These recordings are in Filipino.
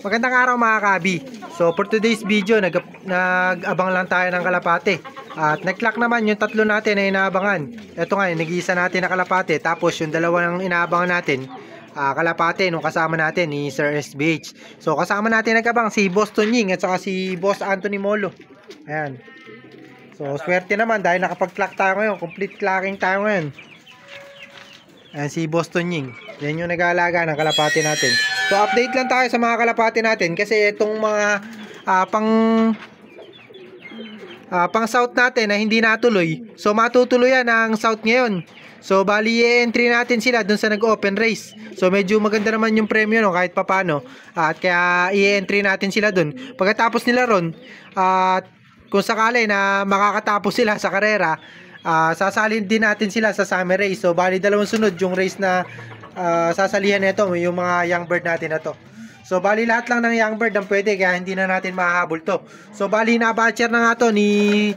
Magandang araw mga kabi. So for today's video, nag-abang lang tayo ng kalapate. At nag-clock naman yung tatlo natin na inaabangan. Ito nga, nag-iisa natin na kalapate. Tapos yung dalawa ng inaabangan natin, kalapate nung kasama natin ni Sir SBH. So kasama natin nag-abang si Boss Tonying at saka si Boss Anthony Molo. Ayan. So swerte naman dahil nakapag-clock tayo ngayon. Complete clocking tayo ngayon. Ayan si Boss Tonying. Yan yung nag-aalaga ng kalapate natin. So update lang tayo sa mga kalapate natin kasi itong mga pang south natin na hindi natuloy. So matutuloy yan ang south ngayon. So bali i-entry natin sila dun sa nag-open race. So medyo maganda naman yung premyo no, kahit papano. At kaya i-entry natin sila dun. Pagkatapos nila ron, kung sakali na makakatapos sila sa karera, sasalin din natin sila sa summer race. So bali dalawang sunod yung race na sasalihan nito, yung mga young bird natin na to. So bali lahat lang ng young bird ang pwede, kaya hindi na natin mahahabol to. So bali na-batcher na nga to ni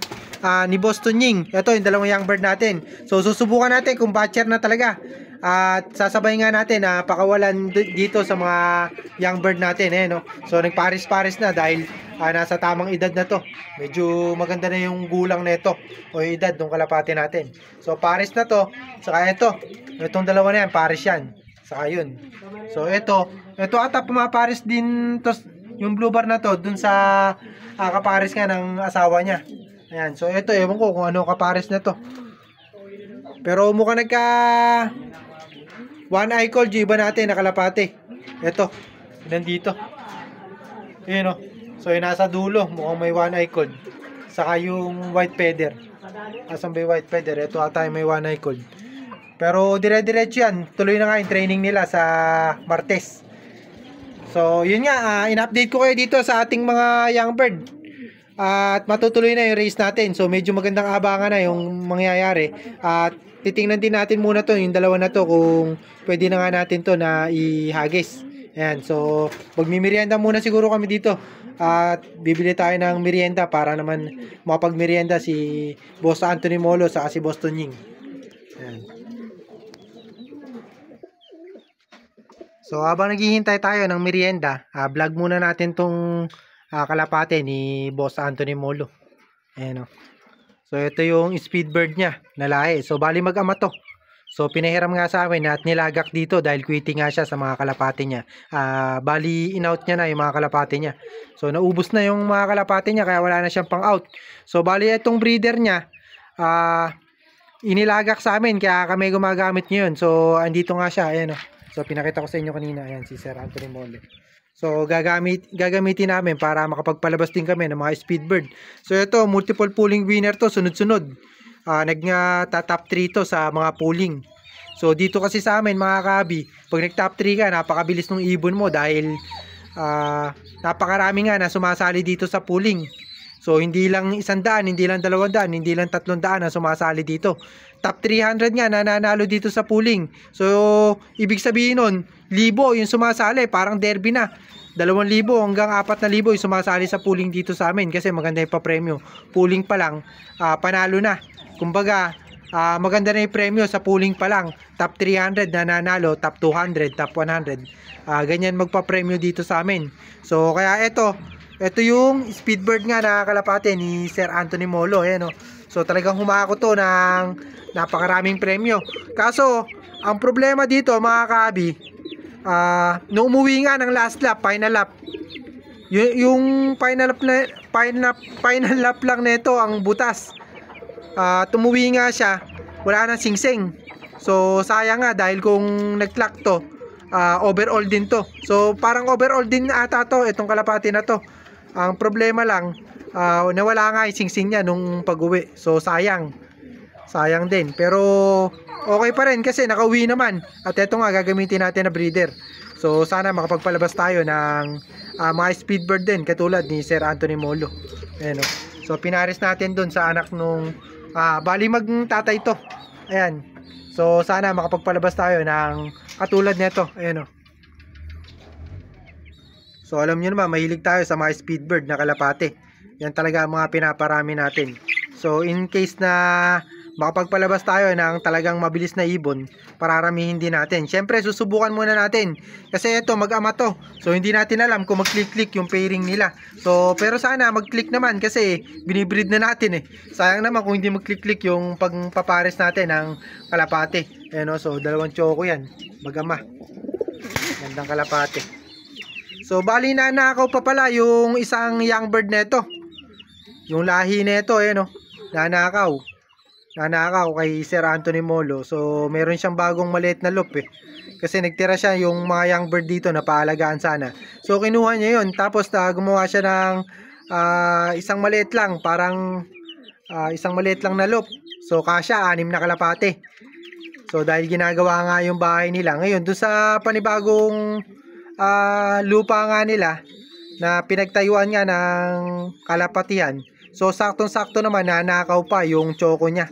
Boss Tonying. Ito yung dalawang young bird natin. So susubukan natin kung batcher na talaga. At sasabay nga natin na pakawalan dito sa mga young bird natin no? So nagparis-paris na dahil nasa tamang edad na to. Medyo maganda na yung gulang nito o yung edad ng kalapate natin. So paris na to. Saka itong dalawa na yan, paris yan. Saka yun. So ito ata pumaparis din to, yung blue bar na to dun sa kaparis nga ng asawa niya. Ayan. So ito, ewan ko kung ano kaparis na to. Pero mukhang nagka one eye cold yung iba natin na kalapate. Ito, nandito. Ayan o. So yung nasa dulo, mukhang may one eye cold. Saka yung white feather. Asan ba yung white feather? Ito ata may one eye cold. Pero dire-diretso yan. Tuloy na nga yung training nila sa Martes. So yun nga, in-update ko kayo dito sa ating mga young bird. At matutuloy na yung race natin. So medyo magandang abangan na yung mangyayari. At titingnan din natin muna to, yung dalawa na to, kung pwede na nga natin to na ihagis. Ayan, so magmimerienda muna siguro kami dito. At bibili tayo ng merienda para naman makapagmerienda si Boss Anthony Molo sa si Boss Tonying. Ayan. So habang naghihintay tayo ng merienda, vlog muna natin tong kalapate ni Boss Anthony Molo. Ayan o. So ito yung speedbird niya na lahi. So bali mag-ama to. So pinahiram nga sa amin at nilagak dito dahil quitting nga siya sa mga kalapate niya. Bali in-out niya na yung mga kalapate niya. So naubos na yung mga kalapate niya kaya wala na siyang pang-out. So bali itong breeder niya inilagak sa amin kaya kami gumagamit ngayon. So andito nga siya. Ayan o. So pinakita ko sa inyo kanina. Ayan si Sir Anthony Molo. So gagamitin namin para makapagpalabas din kami ng mga speedbird. So ito, multiple pooling winner to, sunod-sunod. Top 3 to sa mga pooling. So dito kasi sa amin mga kabi, pag nag-top 3 ka, napakabilis ng ibon mo dahil napakarami nga na sumasali dito sa pooling. So hindi lang 100, hindi lang 200, hindi lang 300 na sumasali dito. Top 300 nga nananalo dito sa pooling. So ibig sabihin nun, 1,000 yung sumasali, parang derby na. 2,000 hanggang 4,000 yung sumasali sa pooling dito sa amin kasi maganda yung pa-premyo. Pooling pa lang, panalo na. Kumbaga, maganda na yung premyo sa pooling pa lang. Top 300 nananalo, top 200, top 100. Ganyan magpa-premyo dito sa amin. So kaya ito yung speedbird nga na kalapate ni Sir Anthony Molo. Ayan, so talagang humako to ng napakaraming premyo. Kaso ang problema dito mga kabi, nung umuwi nga ng last lap, final lap, yung final lap lang nito ang butas. Tumuwi nga siya, wala nang singsing. So sayang nga dahil kung nag-clock to, overall din to. So parang overall din ata to, itong kalapati na to. Ang problema lang, nawala nga yung singsing niya nung pag-uwi. So sayang din. Pero okay pa rin kasi nakauwi naman. At ito nga gagamitin natin na breeder. So sana makapagpalabas tayo ng mga speedbird din katulad ni Sir Anthony Molo. Ayan, so pinaris natin dun sa anak nung bali magtatay to. Ayan. So sana makapagpalabas tayo ng katulad nito. Ayan. So alam niyo naman, mahilig tayo sa mga speedbird na kalapate. Yan talaga ang mga pinaparami natin. So in case na makapagpalabas tayo ng talagang mabilis na ibon, pararamihin din natin. Syempre susubukan muna natin kasi ito mag-ama to, so hindi natin alam kung mag-click-click yung pairing nila. So pero sana mag-click naman kasi binibreed na natin sayang naman kung hindi mag-click-click yung pagpapares natin ng kalapate. So dalawang choco yan, mag-ama, gandang kalapate. So bali nanakaw pa pala yung isang young bird neto, yung lahi neto nanakaw kay Sir Anthony Molo. So meron siyang bagong maliit na loop kasi nagtira siya yung mga young bird dito na paalagaan sana. So kinuha niya yun, tapos gumawa siya ng isang maliit lang, parang isang maliit lang na loop. So kasya 6 na kalapate. So dahil ginagawa nga yung bahay nila ngayon doon sa panibagong lupa nga nila na pinagtayuan nga ng kalapatihan, so saktong-sakto naman nanakaw pa yung choco niya.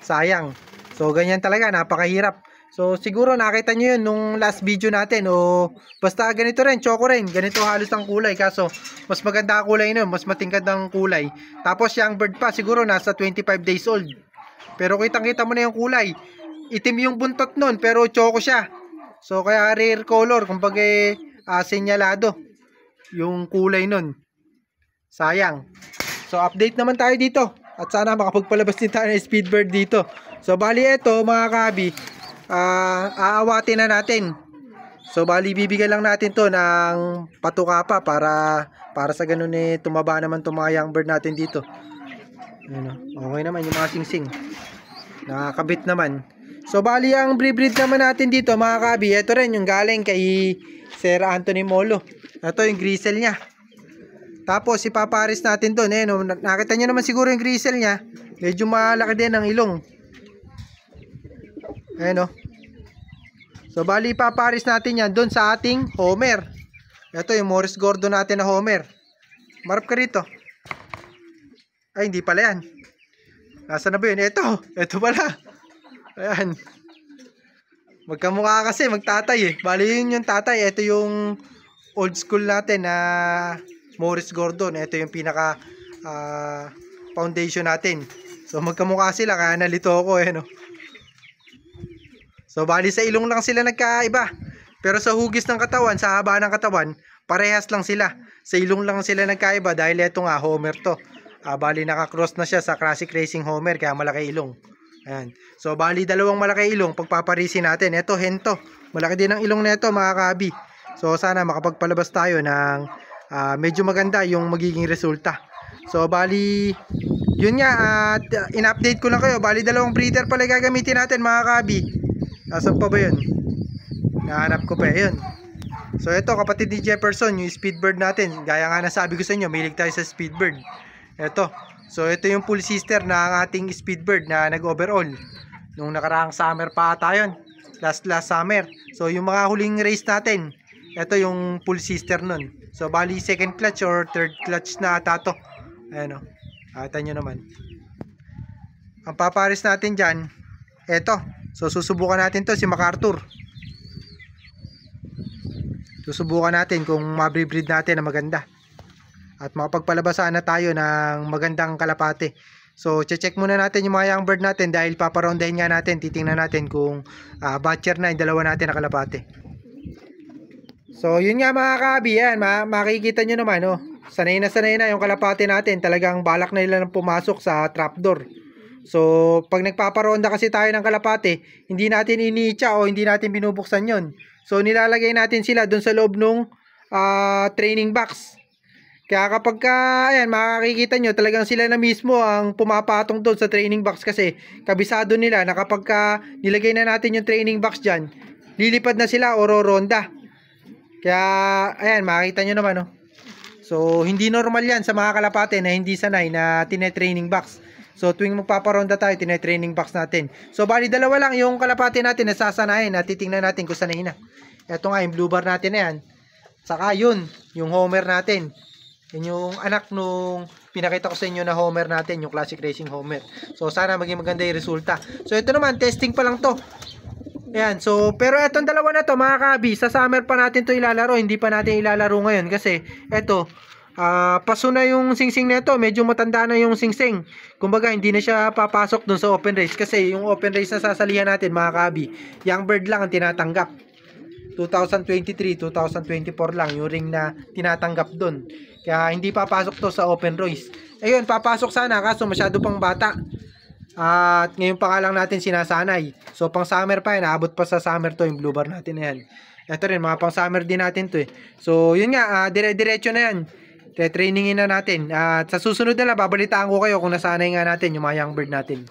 Sayang. So ganyan talaga, napakahirap. So siguro nakita nyo yun nung last video natin, o basta ganito rin, choco rin, ganito halos ang kulay, kaso mas maganda ang kulay nun, mas matingkad ang kulay. Tapos young bird pa, siguro nasa 25 days old. Pero kitang-kita mo na yung kulay, itim yung buntot nun pero choco siya. So kaya rare color, kumbaga senyalado yung kulay nun. Sayang. So update naman tayo dito at sana makapagpalabas din tayo ng speedbird dito. So bali ito mga kabi, aawatin na natin. So bali bibigyan lang natin to ng patuka pa para sa ganun tumaba naman itong mga young bird natin dito. Okay naman yung mga singsing, nakakabit naman. So bali ang breed naman natin dito mga kabi, ito rin yung galing kay Sir Anthony Molo. Ito yung gristle niya. Tapos ipapares natin doon. Nakita nyo naman siguro yung gristle niya, medyo malaki din ang ilong. So bali ipapares natin yan doon sa ating Homer. Ito yung Morris Gordon natin na Homer. Marap ka rito. Ay hindi pala yan. Nasaan na ba yun? Ito pala. Ayan. Magkamukha kasi, magtatay Bali yun yung tatay. Ito yung old school natin na Morris Gordon. Ito yung pinaka foundation natin. So magkamukha sila, kaya nalito ako So bali sa ilong lang sila nagkaiba. Pero sa hugis ng katawan, sa haba ng katawan, parehas lang sila. Sa ilong lang sila nagkaiba dahil ito nga Homer to. Bali nakakross na siya sa Classic Racing Homer, kaya malaki ilong. Ayan. So bali dalawang malaki ilong pagpaparisin natin. Ito hento, malaki din ang ilong nito mga kabi. So sana makapagpalabas tayo ng medyo maganda yung magiging resulta. So bali yun nga, in-update ko lang kayo. Bali dalawang breeder pala gagamitin natin mga kabi. Nasaan pa ba yun? Nahanap ko pa yun. So ito kapatid ni Jefferson, yung speedbird natin. Gaya nga nasabi ko sa inyo, mahilig tayo sa speedbird. So ito yung full sister na ang ating speedbird na nag-overall nung nakaraang summer pa ata yun, last summer. So yung mga huling race natin, ito yung full sister nun. So bali second clutch or third clutch na ata to. Kita nyo naman. Ang papares natin dyan, ito. So susubukan natin to, si MacArthur. Susubukan natin kung mabibreed natin na maganda at makapagpalabasan na tayo ng magandang kalapate. So check muna natin yung mga young bird natin dahil paparondahin nga natin, titingnan natin kung batcher na yung dalawa natin na kalapate. So yun nga mga kabi, yan makikita nyo naman sanay na yung kalapate natin, talagang balak na nila nang pumasok sa trapdoor. So pag nagpaparonda kasi tayo ng kalapate, hindi natin iniitsa o hindi natin binubuksan yon. So nilalagay natin sila doon sa loob ng training box. Kaya kapag ayan, makikita nyo talagang sila na mismo ang pumapatong doon sa training box kasi kabisado nila na kapag nilagay na natin yung training box dyan, lilipad na sila o roronda. Kaya ayan, makikita nyo naman So hindi normal yan sa mga kalapate na hindi sanay na tinetraining box. So tuwing magpaparonda tayo, tinetraining box natin. So bali dalawa lang yung kalapate natin na sasanayin at titingnan natin kung sanay na. Ito nga yung blue bar natin na yan. Saka yun, yung Homer natin. Yan yung anak nung pinakita ko sa inyo na Homer natin, yung Classic Racing Homer. So sana maging maganda yung resulta. So ito naman, testing pa lang to. Ayan, so pero etong dalawa na to mga kabi, sa summer pa natin to ilalaro, hindi pa natin ilalaro ngayon kasi eto, paso na yung singsing nito, medyo matanda na yung singsing. Kumbaga, hindi na siya papasok dun sa open race kasi yung open race na sasalihan natin, mga kabi, young bird lang ang tinatanggap. 2023, 2024 lang yung ring na tinatanggap dun. Kaya hindi papasok to sa open race. Ayun, papasok sana kaso masyado pang bata. At ngayon pa nga lang natin sinasanay. So pang summer pa yan, aabot pa sa summer to yung blue bar natin na yan. Ito rin, mga pang summer din natin to eh. So yun nga, dire-diretso na yan. Trainingin na natin. At sa susunod na lang, babalitaan ko kayo kung nasanay nga natin yung mga young bird natin.